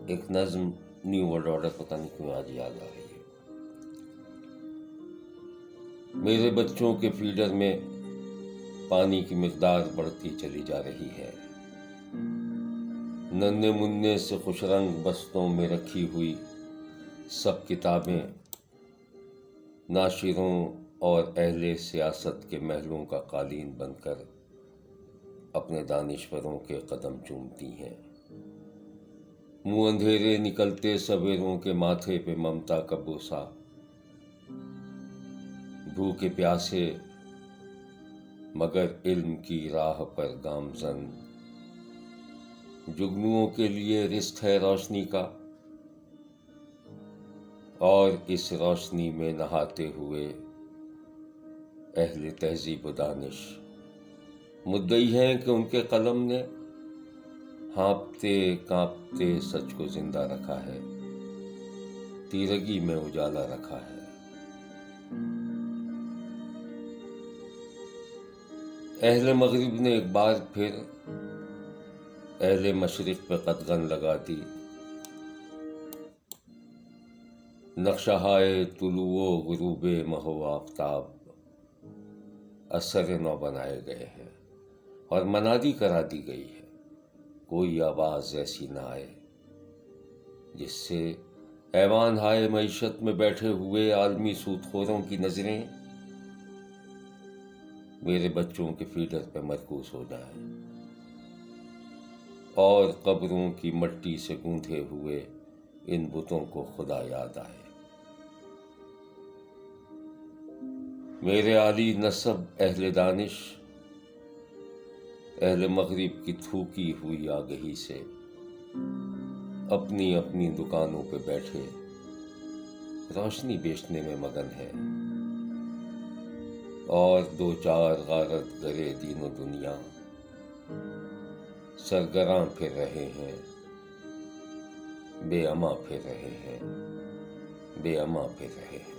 ایک نظم new world order پتہ نہیں کیوں آج یاد آ رہی ہے۔ میرے بچوں کے فیڈر میں پانی کی مقدار بڑھتی چلی جا رہی ہے، ننھے منھے سے خوش رنگ بستوں میں رکھی ہوئی سب کتابیں ناشروں اور اہل سیاست کے محلوں کا قالین بن کر اپنے دانشوروں کے قدم چومتی ہیں۔ منہ اندھیرے نکلتے سویروں کے ماتھے پہ ممتا کا بوسہ، بھوکے پیاسے مگر علم کی راہ پر گامزن، جگنوؤں کے لیے رزق ہے روشنی کا، اور اس روشنی میں نہاتے ہوئے اہل تہذیب و دانش مدعی ہیں کہ ان کے قلم نے ہانپتے کانپتے سچ کو زندہ رکھا ہے، تیرگی میں اجالا رکھا ہے۔ اہل مغرب نے ایک بار پھر اہل مشرق پہ قدغن لگا دی، نقشہائے طلوع و غروب ماہ و آفتاب اثر نو بنائے گئے ہیں اور منادی کرا دی گئی ہے، کوئی آواز ایسی نہ آئے جس سے ایوان ہائے معیشت میں بیٹھے ہوئے عالمی سود خوروں کی نظریں میرے بچوں کے فیڈر پہ مرکوز ہو جائیں اور قبروں کی مٹی سے گوندھے ہوئے ان بتوں کو خدا یاد آئے۔ میرے عالی نسب اہل دانش اہل مغرب کی تھوکی ہوئی آگہی سے اپنی اپنی دکانوں پہ بیٹھے روشنی بیچنے میں مگن ہے، اور دو چار غارت گرے دین و دنیا سرگراں پھر رہے ہیں، بے اما پھر رہے ہیں، بے اما پھر رہے ہیں۔